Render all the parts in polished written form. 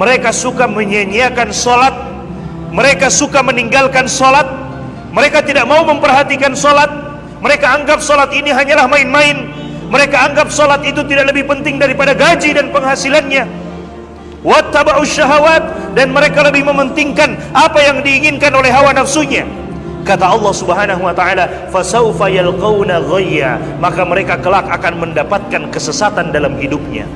mereka suka menyia-nyiakan sholat, mereka suka meninggalkan sholat, mereka tidak mau memperhatikan sholat, mereka anggap sholat ini hanyalah main-main, mereka anggap sholat itu tidak lebih penting daripada gaji dan penghasilannya. Wattaba'us syahawat, dan mereka lebih mementingkan apa yang diinginkan oleh hawa nafsunya. Kata Allah Subhanahu wa taala, fasaufa yalqauna ghayya, maka mereka kelak akan mendapatkan kesesatan dalam hidupnya.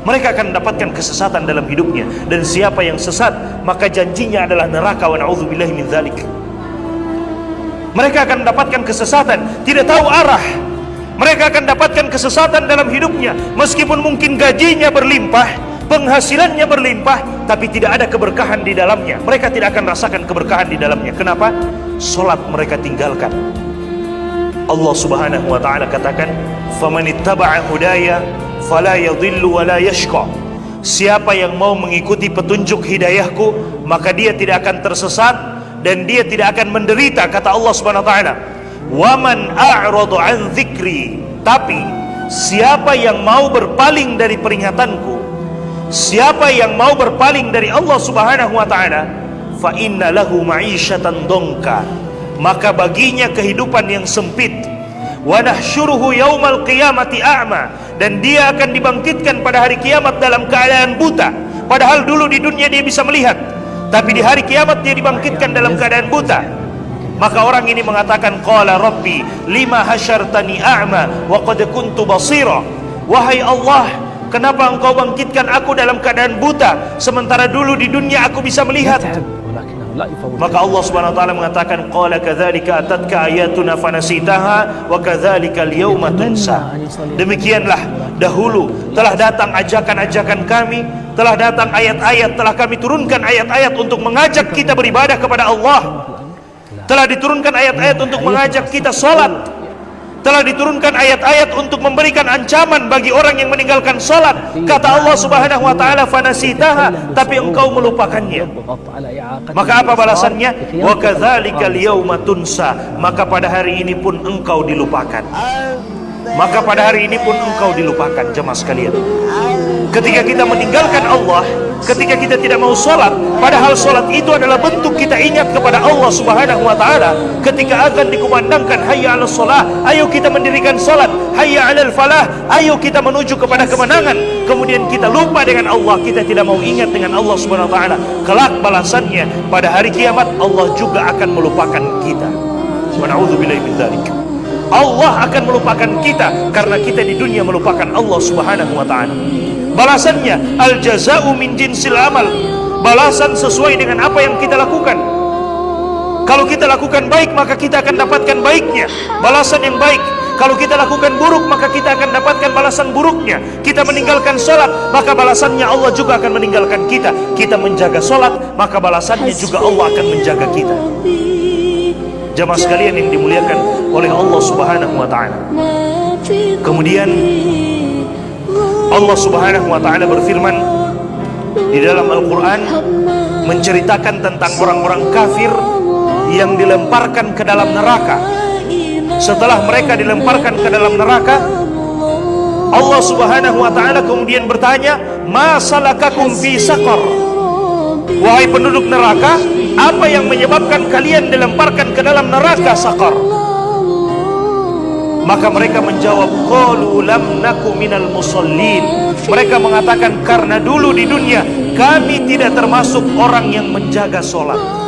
Mereka akan mendapatkan kesesatan dalam hidupnya, dan siapa yang sesat maka janjinya adalah neraka, wa na'udzubillahi min dzalik. Mereka akan mendapatkan kesesatan, tidak tahu arah. Mereka akan mendapatkan kesesatan dalam hidupnya, meskipun mungkin gajinya berlimpah, penghasilannya berlimpah, tapi tidak ada keberkahan di dalamnya. Mereka tidak akan rasakan keberkahan di dalamnya. Kenapa? Salat mereka tinggalkan. Allah Subhanahu wa taala katakan, "Famanittaba'a hudaya fala yadhillu wa la yashqa." Siapa yang mau mengikuti petunjuk hidayahku, maka dia tidak akan tersesat dan dia tidak akan menderita, kata Allah Subhanahu wa taala. "Wa man a'rada 'an dzikri." Tapi siapa yang mau berpaling dari peringatanku, siapa yang mau berpaling dari Allah Subhanahu wa taala, fa inna lahu ma'isyatan dongka, maka baginya kehidupan yang sempit. Wa nahsyuruhu yaumal qiyamati a'ma, dan dia akan dibangkitkan pada hari kiamat dalam keadaan buta. Padahal dulu di dunia dia bisa melihat, tapi di hari kiamat dia dibangkitkan dalam keadaan buta. Maka orang ini mengatakan, qala rabbi lima hasyartani a'ma wa qad kuntu basira. Wahai Allah, kenapa engkau bangkitkan aku dalam keadaan buta, sementara dulu di dunia aku bisa melihat? Maka Allah Subhanahu wa taala mengatakan, qala kadzalika atatka ayatuna fanasitaha wa kadzalika al-yauma tunsa. Demikianlah dahulu telah datang ajakan-ajakan kami, telah datang ayat-ayat, telah kami turunkan ayat-ayat untuk mengajak kita beribadah kepada Allah. Telah diturunkan ayat-ayat untuk mengajak kita salat. Telah diturunkan ayat-ayat untuk memberikan ancaman bagi orang yang meninggalkan salat. Kata Allah Subhanahu wa taala, fanasitaha, tapi engkau melupakannya. Maka apa balasannya? Wa kadzalikal yauma tunsa, maka pada hari ini pun engkau dilupakan. Maka pada hari ini pun engkau dilupakan. Jemaah sekalian, ketika kita meninggalkan Allah, ketika kita tidak mau sholat, padahal sholat itu adalah bentuk kita ingat kepada Allah Subhanahu wa taala. Ketika azan dikumandangkan, hayya 'alas shalah, ayo kita mendirikan sholat. Hayya 'alal falah, ayo kita menuju kepada kemenangan. Kemudian kita lupa dengan Allah, kita tidak mau ingat dengan Allah Subhanahu wa taala. Kelak balasannya pada hari kiamat, Allah juga akan melupakan kita. Wa na'udzubillahi min dzalik. Allah akan melupakan kita karena kita di dunia melupakan Allah Subhanahu wa taala. Balasannya al jaza'u min jinsil amal, balasan sesuai dengan apa yang kita lakukan. Kalau kita lakukan baik, maka kita akan dapatkan baiknya, balasan yang baik. Kalau kita lakukan buruk, maka kita akan dapatkan balasan buruknya. Kita meninggalkan sholat, maka balasannya Allah juga akan meninggalkan kita. Kita menjaga sholat, maka balasannya juga Allah akan menjaga kita. Jamaah sekalian yang dimuliakan oleh Allah Subhanahu wa taala. Kemudian Allah Subhanahu wa taala berfirman di dalam Al-Qur'an menceritakan tentang orang-orang kafir yang dilemparkan ke dalam neraka. Setelah mereka dilemparkan ke dalam neraka, Allah Subhanahu wa taala kemudian bertanya, "Ma salakakum fi saqar?" Wahai penduduk neraka, apa yang menyebabkan kalian dilemparkan ke dalam neraka saqar? Maka mereka menjawab, qalu lam naku minal musallin. Mereka mengatakan, karena dulu di dunia kami tidak termasuk orang yang menjaga sholat.